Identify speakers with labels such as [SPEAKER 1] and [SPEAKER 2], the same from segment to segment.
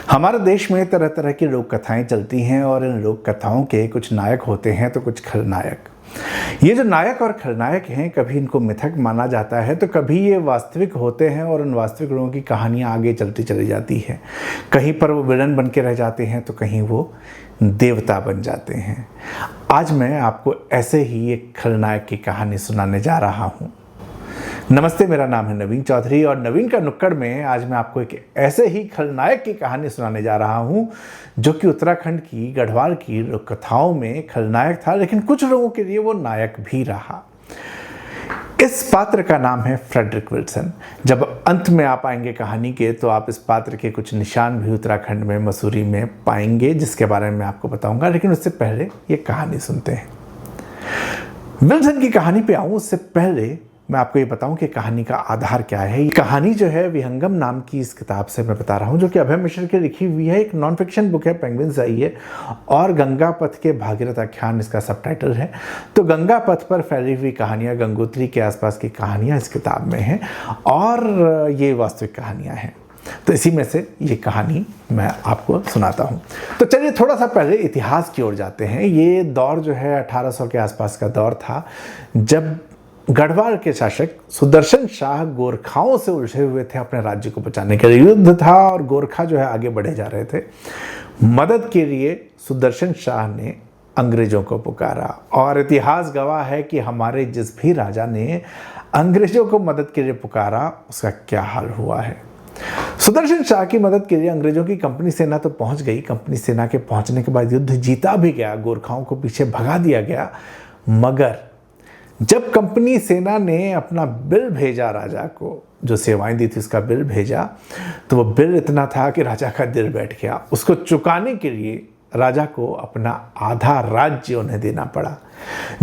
[SPEAKER 1] हमारे देश में तरह तरह की लोक कथाएं चलती हैं और इन लोक कथाओं के कुछ नायक होते हैं तो कुछ खलनायक। ये जो नायक और खलनायक हैं, कभी इनको मिथक माना जाता है तो कभी ये वास्तविक होते हैं और उन वास्तविक लोगों की कहानियां आगे चलती चली जाती है। कहीं पर वो विलन बन के रह जाते हैं तो कहीं वो देवता बन जाते हैं। आज मैं आपको ऐसे ही एक खलनायक की कहानी सुनाने जा रहा हूँ। नमस्ते, मेरा नाम है नवीन चौधरी और नवीन का नुक्कड़ में आज मैं आपको एक ऐसे ही खलनायक की कहानी सुनाने जा रहा हूँ जो कि उत्तराखंड की गढ़वाल की लोक कथाओं में खलनायक था, लेकिन कुछ लोगों के लिए वो नायक भी रहा। इस पात्र का नाम है फ्रेडरिक विल्सन। जब अंत में आप आएंगे कहानी के तो आप इस पात्र के कुछ निशान भी उत्तराखंड में मसूरी में पाएंगे, जिसके बारे में मैं आपको बताऊंगा। लेकिन उससे पहले ये कहानी सुनते हैं। विल्सन की कहानी पे आऊं उससे पहले मैं आपको ये बताऊं कि कहानी का आधार क्या है। ये कहानी जो है विहंगम नाम की इस किताब से मैं बता रहा हूं, जो कि अभय मिश्र की लिखी हुई है। एक नॉन फिक्शन बुक है, पेंगुइन से आई है और गंगा पथ के भागीरथ आख्यान इसका सबटाइटल है। तो गंगा पथ पर फैली हुई कहानियां, गंगोत्री के आसपास की कहानियां इस किताब में हैं और ये वास्तविक कहानियां हैं। तो इसी में से ये कहानी मैं आपको सुनाता हूँ। तो चलिए थोड़ा सा पहले इतिहास की ओर जाते हैं। ये दौर जो है 1800 के आसपास का दौर था, जब गढ़वाल के शासक सुदर्शन शाह गोरखाओं से उलझे हुए थे। अपने राज्य को बचाने के लिए युद्ध था और गोरखा जो है आगे बढ़े जा रहे थे। मदद के लिए सुदर्शन शाह ने अंग्रेजों को पुकारा और इतिहास गवाह है कि हमारे जिस भी राजा ने अंग्रेजों को मदद के लिए पुकारा उसका क्या हाल हुआ है। सुदर्शन शाह की मदद के लिए अंग्रेजों की कंपनी सेना तो पहुंच गई। कंपनी सेना के पहुंचने के बाद युद्ध जीता भी गया, गोरखाओं को पीछे भगा दिया गया। मगर जब कंपनी सेना ने अपना बिल भेजा राजा को, जो सेवाएं दी थी उसका बिल भेजा, तो वो बिल इतना था कि राजा का दिल बैठ गया। उसको चुकाने के लिए राजा को अपना आधा राज्य उन्हें देना पड़ा।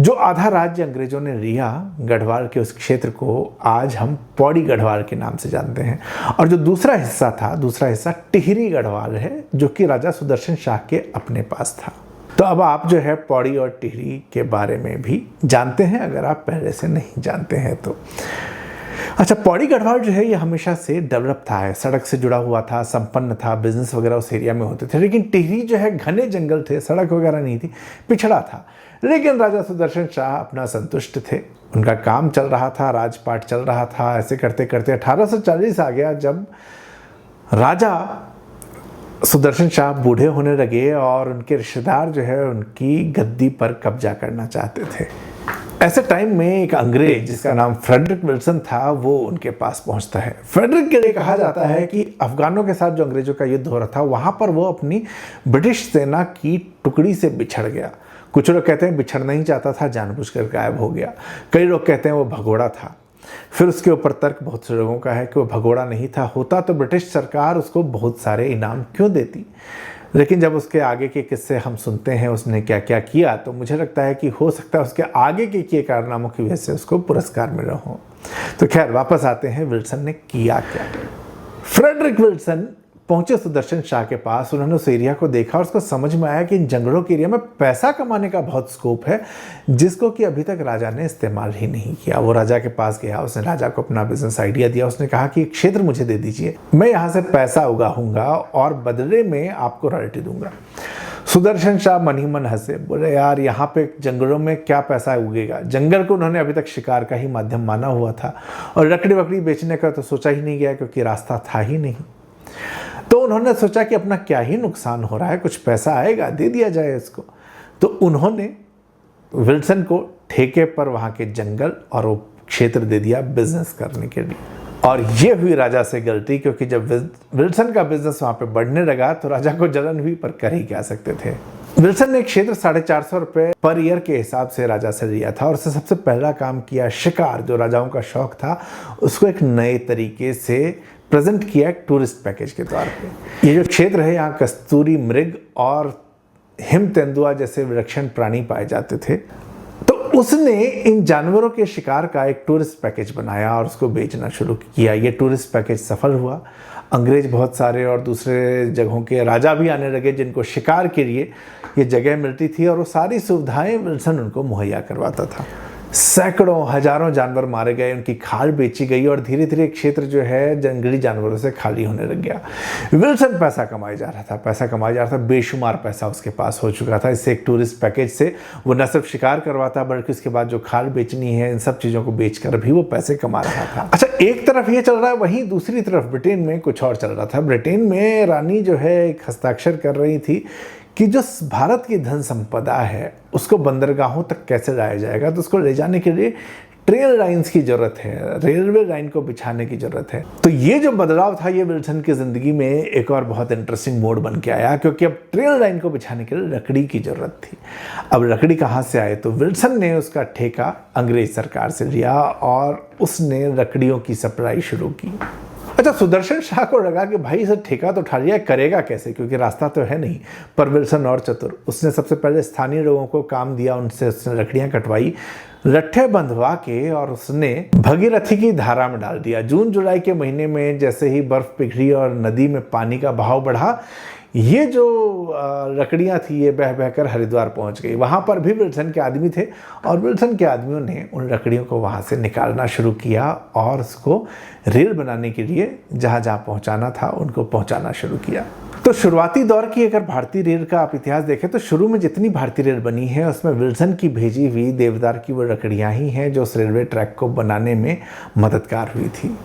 [SPEAKER 1] जो आधा राज्य अंग्रेजों ने लिया, गढ़वाल के उस क्षेत्र को आज हम पौड़ी गढ़वाल के नाम से जानते हैं। और जो दूसरा हिस्सा था, दूसरा हिस्सा टिहरी गढ़वाल है, जो कि राजा सुदर्शन शाह के अपने पास था। तो अब आप जो है पौड़ी और टिहरी के बारे में भी जानते हैं, अगर आप पहले से नहीं जानते हैं तो। अच्छा, पौड़ी गढ़वाल जो है ये हमेशा से डेवलप था, सड़क से जुड़ा हुआ था, संपन्न था, बिजनेस वगैरह उस एरिया में होते थे। लेकिन टिहरी जो है घने जंगल थे, सड़क वगैरह नहीं थी, पिछड़ा था। लेकिन राजा सुदर्शन शाह अपना संतुष्ट थे, उनका काम चल रहा था, राजपाट चल रहा था। ऐसे करते करते 1840 आ गया, जब राजा सुदर्शन शाह बूढ़े होने लगे और उनके रिश्तेदार जो है उनकी गद्दी पर कब्जा करना चाहते थे। ऐसे टाइम में एक अंग्रेज जिसका नाम फ्रेडरिक विल्सन था, वो उनके पास पहुंचता है। फ्रेडरिक के लिए कहा जाता है कि अफगानों के साथ जो अंग्रेजों का युद्ध हो रहा था, वहां पर वो अपनी ब्रिटिश सेना की टुकड़ी से बिछड़ गया। कुछ लोग कहते हैं बिछड़ना ही चाहता था, जानबूझकर गायब हो गया। कई लोग कहते हैं वो भगोड़ा था। फिर उसके ऊपर तर्क बहुत से लोगों का है कि वो भगोड़ा नहीं था। होता तो ब्रिटिश सरकार उसको बहुत सारे इनाम क्यों देती। लेकिन जब उसके आगे के किस्से हम सुनते हैं उसने क्या क्या किया, तो मुझे लगता है कि हो सकता है उसके आगे के किए कारनामों की वजह से उसको पुरस्कार मिला हो। तो खैर, वापस आते हैं विल्सन ने किया क्या। फ्रेडरिक विल्सन पहुंचे सुदर्शन शाह के पास। उन्होंने उस एरिया को देखा और उसको समझ में आया कि इन जंगलों के एरिया में पैसा कमाने का बहुत स्कोप है, जिसको कि अभी तक राजा ने इस्तेमाल ही नहीं किया। वो राजा के पास गया, उसने राजा को अपना बिजनेस आइडिया दिया। उसने कहा कि एक क्षेत्र मुझे दे दीजिए, मैं यहाँ से पैसा उगाऊंगा और बदले में आपको रॉयल्टी दूंगा। सुदर्शन शाह मन ही मन हंसे, बोले यार यहाँ पे जंगलों में क्या पैसा उगेगा। जंगल को उन्होंने अभी तक शिकार का ही माध्यम माना हुआ था और लकड़ी वकड़ी बेचने का तो सोचा ही नहीं गया, क्योंकि रास्ता था ही नहीं। तो उन्होंने सोचा कि अपना क्या ही नुकसान हो रहा है, कुछ पैसा आएगा, दे दिया जाए इसको। तो उन्होंने विल्सन को ठेके पर वहां के जंगल और वो क्षेत्र दे दिया बिजनेस करने के लिए। और ये हुई राजा से गलती, क्योंकि जब विल्सन का बिजनेस वहां पे बढ़ने लगा तो राजा को जलन हुई, पर कर ही क्या सकते थे। विल्सन ने एक क्षेत्र 450 रुपये पर ईयर के हिसाब से राजा से लिया था और उससे सबसे पहला काम किया, शिकार, जो राजाओं का शौक था, उसको एक नए तरीके से प्रेजेंट किया एक टूरिस्ट पैकेज के तौर पे। ये जो क्षेत्र है, यहाँ कस्तूरी मृग और हिम तेंदुआ जैसे विलक्षण प्राणी पाए जाते थे। तो उसने इन जानवरों के शिकार का एक टूरिस्ट पैकेज बनाया और उसको बेचना शुरू किया। ये टूरिस्ट पैकेज सफल हुआ। अंग्रेज बहुत सारे और दूसरे जगहों के राजा भी आने लगे, जिनको शिकार के लिए ये जगह मिलती थी और वो सारी सुविधाएं विल्सन उनको मुहैया करवाता था। सैकड़ों हजारों जानवर मारे गए, उनकी खाल बेची गई और धीरे धीरे क्षेत्र जो है जंगली जानवरों से खाली होने लग गया। विल्सन पैसा कमाया जा रहा था, बेशुमार पैसा उसके पास हो चुका था। इससे एक टूरिस्ट पैकेज से वो न सिर्फ शिकार करवाता बल्कि उसके बाद जो खाल बेचनी है इन सब चीज़ों को बेचकर भी वो पैसे कमा रहा था। अच्छा, एक तरफ ये चल रहा है, वहीं दूसरी तरफ ब्रिटेन में कुछ और चल रहा था। ब्रिटेन में रानी जो है एक हस्ताक्षर कर रही थी कि जो भारत की धन संपदा है उसको बंदरगाहों तक कैसे लाया जाएगा, तो उसको ले जाने के लिए ट्रेल लाइंस की जरूरत है, रेलवे लाइन को बिछाने की जरूरत है। तो ये जो बदलाव था ये विल्सन की जिंदगी में एक और बहुत इंटरेस्टिंग मोड बन के आया, क्योंकि अब ट्रेल लाइन को बिछाने के लिए लकड़ी की जरूरत थी। अब लकड़ी कहाँ से आए, तो विल्सन ने उसका ठेका अंग्रेज सरकार से लिया और उसने लकड़ियों की सप्लाई शुरू की। अच्छा, सुदर्शन शाह को लगा कि भाई इसे ठेका तो उठा लिया, करेगा कैसे, क्योंकि रास्ता तो है नहीं। पर विल्सन और चतुर, उसने सबसे पहले स्थानीय लोगों को काम दिया, उनसे उसने लकड़ियां कटवाई, लट्ठे बंधवा के और उसने भगीरथी की धारा में डाल दिया। जून जुलाई के महीने में जैसे ही बर्फ पिघली और नदी में पानी का बहाव बढ़ा, ये जो लकड़ियां थी ये बह बहकर हरिद्वार पहुंच गई। वहां पर भी विल्सन के आदमी थे और विल्सन के आदमियों ने उन लकड़ियों को वहां से निकालना शुरू किया और उसको रेल बनाने के लिए जहां जहां पहुंचाना था उनको पहुंचाना शुरू किया। तो शुरुआती दौर की अगर भारतीय रेल का आप इतिहास देखें तो शुरू में जितनी भारतीय रेल बनी है उसमें विल्सन की भेजी हुई देवदार की वो लकड़ियां ही हैं जो उस रेलवे ट्रैक को बनाने में मददगार हुई थी।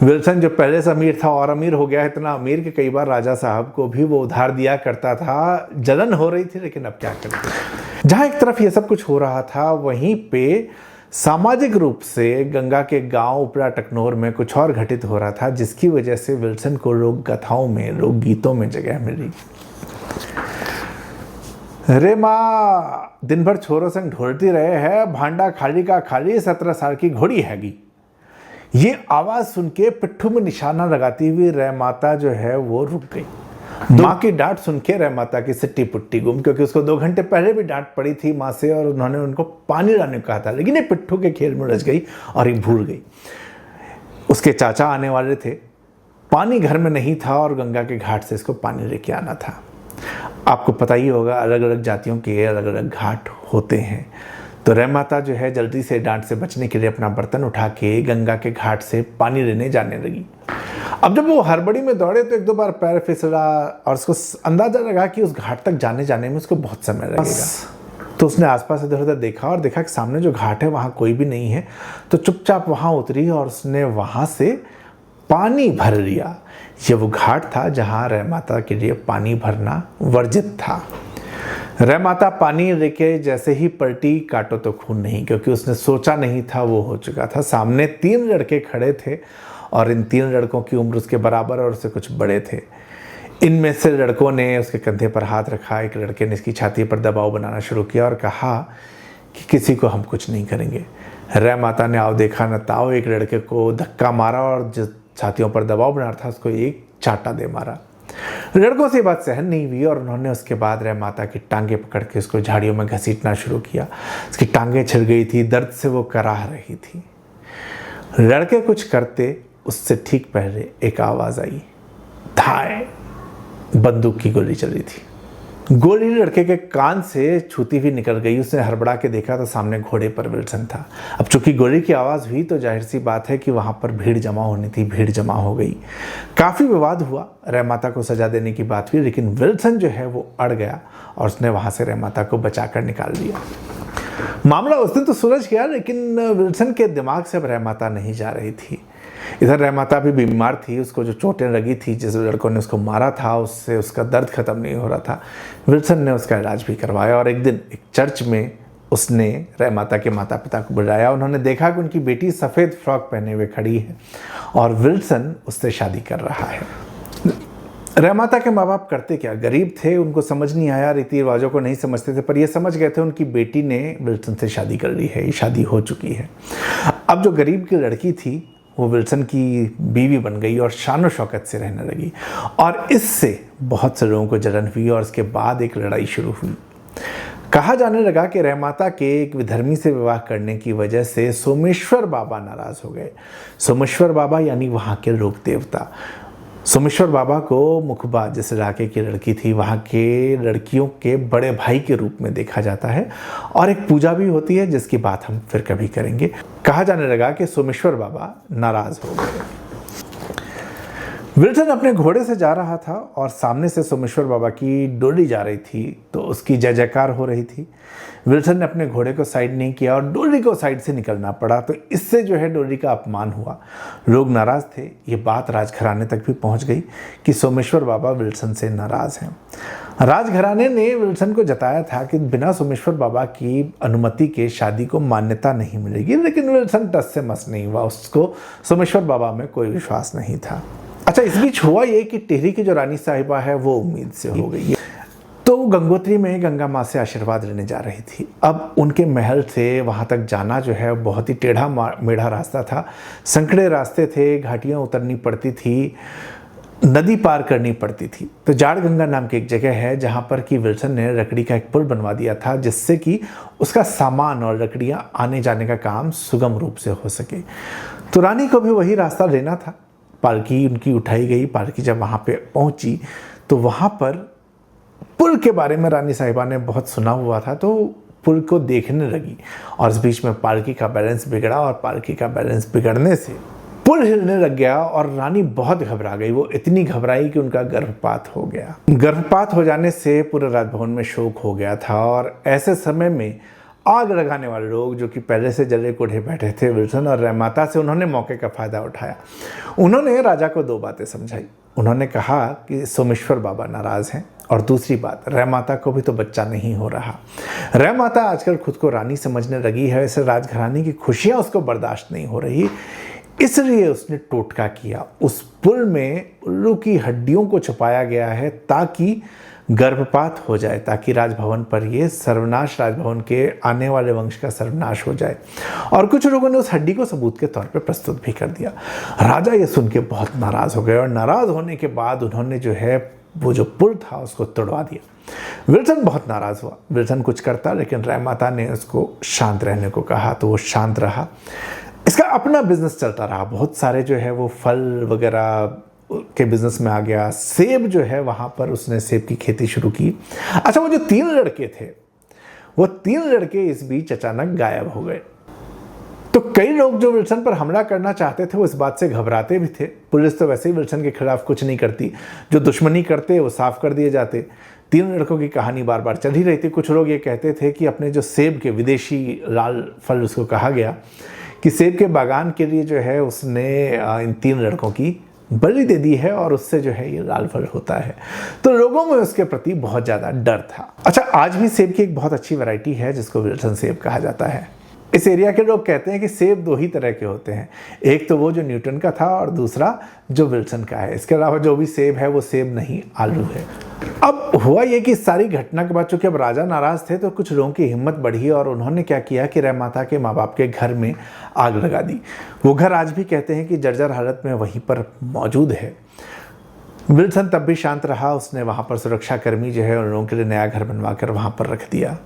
[SPEAKER 1] विल्सन जो पहले से अमीर था और अमीर हो गया, इतना अमीर कि कई बार राजा साहब को भी वो उधार दिया करता था। जलन हो रही थी लेकिन अब क्या करते। जहां एक तरफ ये सब कुछ हो रहा था, वहीं पे सामाजिक रूप से गंगा के गांव उपरा टकनौर में कुछ और घटित हो रहा था, जिसकी वजह से विल्सन को लोक कथाओं में, लोक गीतों में जगह मिली। रे माँ दिन भर छोरों संग ढोलती रहे है, भांडा खाली का खाली, 17 साल की घोड़ी हैगी। ये आवाज सुन के पिट्ठू में निशाना लगाती हुई रह माता जो है वो रुक गई। माँ की डांट सुन के रह माता की सिट्टी पुट्टी गुम, क्योंकि उसको 2 घंटे पहले भी डांट पड़ी थी माँ से और उन्होंने उनको पानी लाने को कहा था, लेकिन ये पिट्ठू के खेल में उलझ गई और ये भूल गई। उसके चाचा आने वाले थे, पानी घर में नहीं था और गंगा के घाट से इसको पानी लेके आना था। आपको पता ही होगा अलग अलग जातियों के अलग अलग घाट होते हैं। तो रह माता जो है जल्दी से डांट से बचने के लिए अपना बर्तन उठा के गंगा के घाट से पानी लेने जाने लगी। अब जब वो हड़बड़ी में दौड़े तो 1-2 बार पैर फिसला और उसको अंदाजा लगा कि उस घाट तक जाने में उसको बहुत समय लगेगा। तो उसने आसपास इधर उधर देखा और देखा कि सामने जो घाट है वहाँ कोई भी नहीं है, तो चुपचाप वहाँ उतरी और उसने वहाँ से पानी भर लिया। ये वो घाट था जहाँ रह माता के लिए पानी भरना वर्जित था। रह माता पानी लेके जैसे ही पलटी, काटो तो खून नहीं, क्योंकि उसने सोचा नहीं था वो हो चुका था। सामने 3 लड़के खड़े थे और इन 3 लड़कों की उम्र उसके बराबर और उससे कुछ बड़े थे। इनमें से लड़कों ने उसके कंधे पर हाथ रखा, एक लड़के ने इसकी छाती पर दबाव बनाना शुरू किया और कहा कि किसी को हम कुछ नहीं करेंगे। रह माता ने आओ देखा न ताओ, एक लड़के को धक्का मारा और जो छातियों पर दबाव बना था उसको एक चाटा दे मारा। लड़कों से बात सहन नहीं हुई और उन्होंने उसके बाद रह माता की टांगे पकड़ के उसको झाड़ियों में घसीटना शुरू किया। उसकी टांगे छिल गई थी, दर्द से वो कराह रही थी। लड़के कुछ करते उससे ठीक पहले एक आवाज आई, धाए। बंदूक की गोली चली थी। गोली लड़के के कान से छूती हुई निकल गई। उसने हड़बड़ा के देखा तो सामने घोड़े पर विल्सन था। अब चूंकि गोली की आवाज़ हुई तो जाहिर सी बात है कि वहाँ पर भीड़ जमा होनी थी। भीड़ जमा हो गई, काफ़ी विवाद हुआ। रह माता को सजा देने की बात हुई, लेकिन विल्सन जो है वो अड़ गया और उसने वहाँ से रह माता को बचाकर निकाल दिया। मामला उस दिन तो सुलझ गया, लेकिन विल्सन के दिमाग से अब रह माता नहीं जा रही थी। इधर रह माता भी बीमार थी, उसको जो चोटें लगी थी, जिस लड़कों ने उसको मारा था, उससे उसका दर्द खत्म नहीं हो रहा था। विल्सन ने उसका इलाज भी करवाया और एक दिन एक चर्च में उसने रह माता के माता पिता को बुलाया। उन्होंने देखा कि उनकी बेटी सफ़ेद फ्रॉक पहने हुए खड़ी है और विल्सन उससे शादी कर रहा है। रह माता के माँ बाप करते क्या, गरीब थे, उनको समझ नहीं आया, रीति रिवाजों को नहीं समझते थे, पर ये समझ गए थे उनकी बेटी ने विल्सन से शादी कर ली है, ये शादी हो चुकी है। अब जो गरीब की लड़की थी वो विल्सन की बीवी बन गई और शान और शौकत से रहने लगी और इससे बहुत से लोगों को जलन हुई और उसके बाद एक लड़ाई शुरू हुई। कहा जाने लगा कि रह माता के एक विधर्मी से विवाह करने की वजह से सोमेश्वर बाबा नाराज हो गए। सोमेश्वर बाबा यानी वहाँ के लोक देवता। सोमेश्वर बाबा को मुखबा जिस इलाके की लड़की थी वहाँ के लड़कियों के बड़े भाई के रूप में देखा जाता है और एक पूजा भी होती है जिसकी बात हम फिर कभी करेंगे। कहा जाने लगा कि सोमेश्वर बाबा नाराज हो गए। विल्सन अपने घोड़े से जा रहा था और सामने से सोमेश्वर बाबा की डोली जा रही थी तो उसकी जय जयकार हो रही थी। विल्सन ने अपने घोड़े को साइड नहीं किया और डोली को साइड से निकलना पड़ा, तो इससे जो है डोली का अपमान हुआ। लोग नाराज थे। ये बात राजघराने तक भी पहुंच गई कि सोमेश्वर बाबा विल्सन से नाराज हैं। राजघराने ने विल्सन को जताया था कि बिना सोमेश्वर बाबा की अनुमति के शादी को मान्यता नहीं मिलेगी, लेकिन विल्सन टस से मस नहीं हुआ। उसको सोमेश्वर बाबा में कोई विश्वास नहीं था। अच्छा, इस बीच हुआ ये कि टिहरी की जो रानी साहिबा है वो उम्मीद से हो गई। तो गंगोत्री में गंगा माँ से आशीर्वाद लेने जा रही थी। अब उनके महल से वहाँ तक जाना जो है बहुत ही टेढ़ा मेढ़ा रास्ता था, संकड़े रास्ते थे, घाटियाँ उतरनी पड़ती थी, नदी पार करनी पड़ती थी। तो जाड़ गंगा नाम की एक जगह है जहाँ पर कि विल्सन ने लकड़ी का एक पुल बनवा दिया था जिससे कि उसका सामान और लकड़ियाँ आने जाने का काम सुगम रूप से हो सके। तो रानी को भी वही रास्ता लेना था। पालकी उनकी उठाई गई। पालकी जब वहाँ पे पहुँची तो वहाँ पर पुल के बारे में रानी साहिबा ने बहुत सुना हुआ था, तो पुल को देखने लगी और इस बीच में पालकी का बैलेंस बिगड़ा और पालकी का बैलेंस बिगड़ने से पुल हिलने लग गया और रानी बहुत घबरा गई। वो इतनी घबराई कि उनका गर्भपात हो गया। गर्भपात हो जाने से पूरे राजभवन में शोक हो गया था और ऐसे समय में आग लगाने वाले लोग जो कि पहले से जले कुढ़े बैठे थे विल्सन और रहमाता से, उन्होंने मौके का फायदा उठाया। उन्होंने राजा को दो बातें समझाई। उन्होंने कहा कि सोमेश्वर बाबा नाराज हैं और दूसरी बात, रहमाता को भी तो बच्चा नहीं हो रहा। रहमाता आजकल खुद को रानी समझने लगी है, इसे राजघराने की खुशियां उसको बर्दाश्त नहीं हो रही, इसलिए उसने टोटका किया। उस पुल में उल्लू की हड्डियों को छुपाया गया है ताकि गर्भपात हो जाए, ताकि राजभवन पर ये सर्वनाश, राजभवन के आने वाले वंश का सर्वनाश हो जाए। और कुछ लोगों ने उस हड्डी को सबूत के तौर पे प्रस्तुत भी कर दिया। राजा ये सुन के बहुत नाराज हो गए और नाराज होने के बाद उन्होंने जो है वो जो पुल था उसको तोड़वा दिया। विल्सन बहुत नाराज हुआ। विल्सन कुछ करता, लेकिन रहमाता ने उसको शांत रहने को कहा तो वो शांत रहा। इसका अपना बिजनेस चलता रहा। बहुत सारे जो है वो फल वगैरह के बिजनेस में आ गया। सेब जो है वहाँ पर उसने सेब की खेती शुरू की। अच्छा, वो जो 3 लड़के थे, वो 3 लड़के इस बीच अचानक गायब हो गए। तो कई लोग जो विल्सन पर हमला करना चाहते थे वो इस बात से घबराते भी थे। पुलिस तो वैसे ही विल्सन के खिलाफ कुछ नहीं करती, जो दुश्मनी करते वो साफ कर दिए जाते। 3 लड़कों की कहानी बार बार चल ही रही थी। कुछ लोग ये कहते थे कि अपने जो सेब के, विदेशी लाल फल उसको कहा गया, कि सेब के बागान के लिए जो है उसने इन 3 लड़कों की बलि दे दी है और उससे जो है ये लाल फल होता है। तो लोगों में उसके प्रति बहुत ज़्यादा डर था। अच्छा, आज भी सेब की एक बहुत अच्छी वैरायटी है जिसको विल्सन सेब कहा जाता है। इस एरिया के लोग कहते हैं कि सेब 2 ही तरह के होते हैं, एक तो वो जो न्यूटन का था और दूसरा जो विल्सन का है। इसके अलावा जो भी सेब है वो सेब नहीं, आलू है। अब हुआ ये कि इस सारी घटना के बाद चूंकि अब राजा नाराज थे तो कुछ लोगों की हिम्मत बढ़ी और उन्होंने क्या किया कि रहमाता के माँ बाप के घर में आग लगा दी। वो घर आज भी कहते हैं कि जर्जर हालत में वहीं पर मौजूद है। विल्सन तब भी शांत रहा। उसने वहाँ पर सुरक्षाकर्मी जो है उन लोगों के लिए नया घर बनवा कर वहाँ पर रख दिया।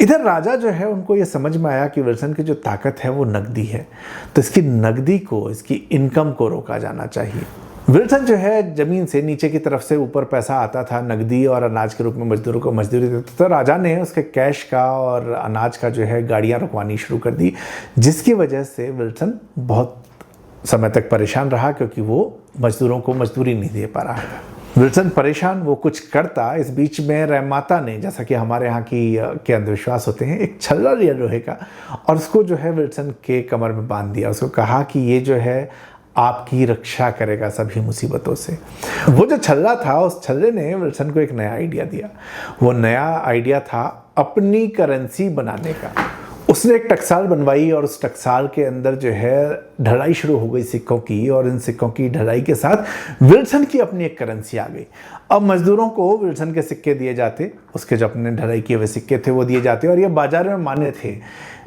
[SPEAKER 1] इधर राजा जो है उनको ये समझ में आया कि विल्सन की जो ताकत है वो नकदी है, तो इसकी नकदी को, इसकी इनकम को रोका जाना चाहिए। विल्सन जो है जमीन से नीचे की तरफ से ऊपर पैसा आता था नकदी और अनाज के रूप में मजदूरों को मजदूरी देता। तो राजा ने उसके कैश का और अनाज का जो है गाड़ियाँ रुकवानी शुरू कर दी, जिसकी वजह से विल्सन बहुत समय तक परेशान रहा क्योंकि वो मजदूरों को मजदूरी नहीं दे पा रहा था। विल्सन परेशान, वो कुछ करता। इस बीच में रहमाता ने, जैसा कि हमारे यहाँ के अंधविश्वास होते हैं, एक छल्ला लिया लोहे का और उसको जो है विल्सन के कमर में बांध दिया। उसको कहा कि ये जो है आपकी रक्षा करेगा सभी मुसीबतों से। वो जो छल्ला था, उस छल्ले ने विल्सन को एक नया आइडिया दिया। वो नया आइडिया था अपनी करेंसी बनाने का। उसने एक टकसाल बनवाई और उस टकसाल के अंदर जो है ढलाई शुरू हो गई सिक्कों की, और इन सिक्कों की ढलाई के साथ विल्सन की अपनी एक करेंसी आ गई। अब मजदूरों को विल्सन के सिक्के दिए जाते, उसके जो अपने ढलाई किए हुए सिक्के थे वो दिए जाते, और ये बाजार में मान्य थे।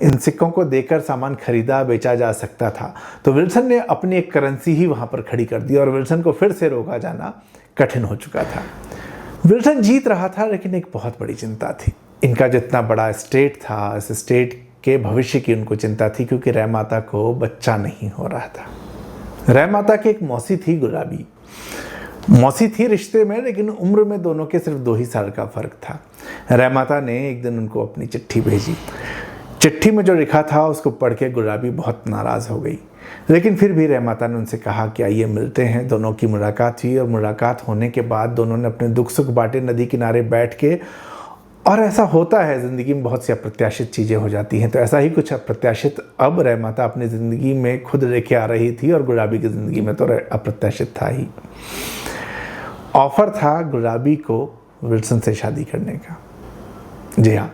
[SPEAKER 1] इन सिक्कों को देकर सामान खरीदा बेचा जा सकता था। तो विल्सन ने अपनी एक करेंसी ही वहाँ पर खड़ी कर दी और विल्सन को फिर से रोका जाना कठिन हो चुका था। विल्सन जीत रहा था, लेकिन एक बहुत बड़ी चिंता थी। इनका जितना बड़ा स्टेट था, इस स्टेट के भविष्य की उनको चिंता थी, क्योंकि रहमाता को बच्चा नहीं हो रहा था। रहमाता की एक मौसी थी गुलाबी। मौसी थी रिश्ते में, लेकिन उम्र में दोनों के सिर्फ 2 ही साल का फ़र्क था। रहमाता ने एक दिन उनको अपनी चिट्ठी भेजी। चिट्ठी में जो लिखा था उसको पढ़ के गुलाबी बहुत नाराज़ हो गई, लेकिन फिर भी रहमाता ने उनसे कहा कि आइए मिलते हैं। दोनों की मुलाकात हुई और मुलाकात होने के बाद दोनों ने अपने दुख सुख बांटे नदी किनारे बैठ के। और ऐसा होता है ज़िंदगी में, बहुत सी अप्रत्याशित चीज़ें हो जाती हैं। तो ऐसा ही कुछ अप्रत्याशित अब रहमाता अपनी ज़िंदगी में खुद लेके आ रही थी, और गुलाबी की ज़िंदगी में तो अप्रत्याशित था ही। ऑफ़र था गुलाबी को विल्सन से शादी करने का। जी हाँ,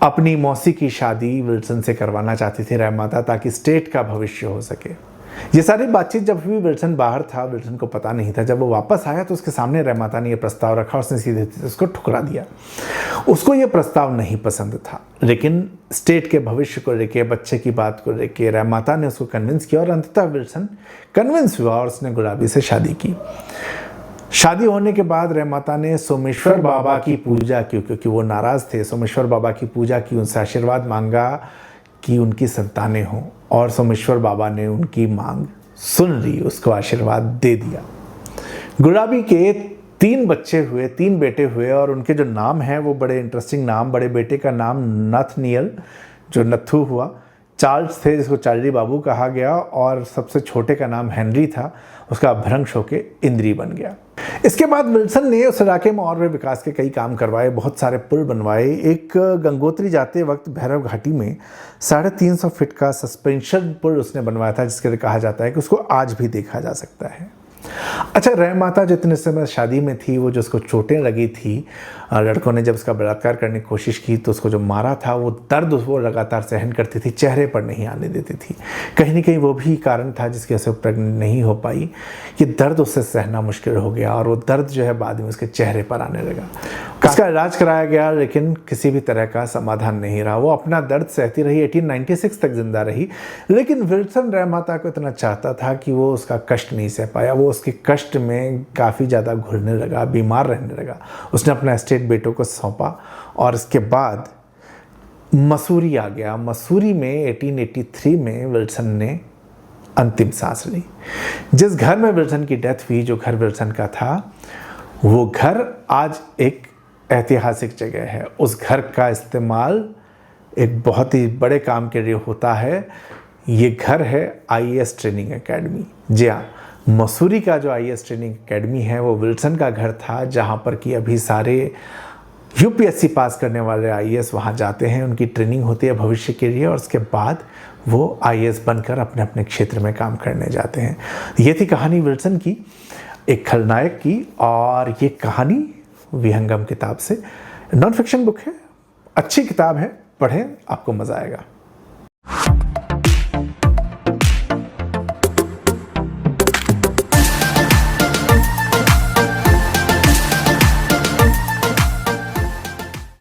[SPEAKER 1] अपनी मौसी की शादी विल्सन से करवाना चाहती थी रहमाता, ताकि स्टेट का भविष्य हो सके। ये सारी बातचीत जब भी विल्सन बाहर था, विल्सन को पता नहीं था। जब वो वापस आया तो उसके सामने रहमाता ने यह प्रस्ताव रखा, उसने सीधे उसको ठुकरा दिया। उसको ये प्रस्ताव नहीं पसंद था, लेकिन स्टेट के भविष्य को लेके, बच्चे की बात को लेके रहमाता ने उसको कन्विंस किया, और अंततः विल्सन कन्विंस हुआ और उसने गुलाबी से शादी की। शादी होने के बाद रहमाता ने सोमेश्वर बाबा की पूजा की, क्योंकि वो नाराज़ थे। सोमेश्वर बाबा की पूजा की, उनसे आशीर्वाद मांगा कि उनकी संतानें हों, और सोमेश्वर बाबा ने उनकी मांग सुन ली, उसको आशीर्वाद दे दिया। गुलाबी के 3 बच्चे हुए, 3 बेटे हुए, और उनके जो नाम हैं वो बड़े इंटरेस्टिंग नाम। बड़े बेटे का नाम नथनियल, जो नथु हुआ। चार्ल्स थे, जिसको चार्ली बाबू कहा गया, और सबसे छोटे का नाम हेनरी था, उसका अपभ्रंश होके इंद्री बन गया। इसके बाद विल्सन ने उस इलाके में और भी विकास के कई काम करवाए, बहुत सारे पुल बनवाए। एक गंगोत्री जाते वक्त भैरव घाटी में 350 फीट का सस्पेंशन पुल उसने बनवाया था, जिसके लिए कहा जाता है कि उसको आज भी देखा जा सकता है। अच्छा, रहमाता जितने समय शादी में थी, वो जो उसको चोटें लगी थी, लड़कों ने जब उसका बलात्कार करने की कोशिश की तो उसको जो मारा था, वो दर्द वो लगातार सहन करती थी, चेहरे पर नहीं आने देती थी। कहीं ना कहीं वो भी कारण था जिसकी वजह से प्रेग्नेंट नहीं हो पाई, कि दर्द उससे सहना मुश्किल हो गया, और वो दर्द जो है बाद में उसके चेहरे पर आने लगा। उसका इलाज कराया गया, लेकिन किसी भी तरह का समाधान नहीं रहा। वो अपना दर्द सहती रही, 1896 तक जिंदा रही। लेकिन विल्सन रहमाता को इतना चाहता था कि वो उसका कष्ट नहीं सह पाया। वो उसके कष्ट में काफ़ी ज़्यादा घुलने लगा, बीमार रहने लगा। उसने अपना एस्टेट बेटों को सौंपा, और इसके बाद मसूरी आ गया। मसूरी में 1883 में विल्सन ने अंतिम सांस ली। जिस घर में विल्सन की डेथ हुई, जो घर विल्सन का था, वो घर आज एक ऐतिहासिक जगह है। उस घर का इस्तेमाल एक बहुत ही बड़े काम के लिए होता है। ये घर है आईएएस ट्रेनिंग एकेडमी। जी हाँ, मसूरी का जो आईएएस ट्रेनिंग एकेडमी है वो विल्सन का घर था, जहाँ पर कि अभी सारे यूपीएससी पास करने वाले आईएएस वहाँ जाते हैं, उनकी ट्रेनिंग होती है भविष्य के लिए, और उसके बाद वो आईएएस बनकर अपने अपने क्षेत्र में काम करने जाते हैं। ये थी कहानी विल्सन की, एक खलनायक की, और ये कहानी विहंगम किताब से, नॉन फिक्शन बुक है, अच्छी किताब है, पढ़ें, आपको मज़ा आएगा।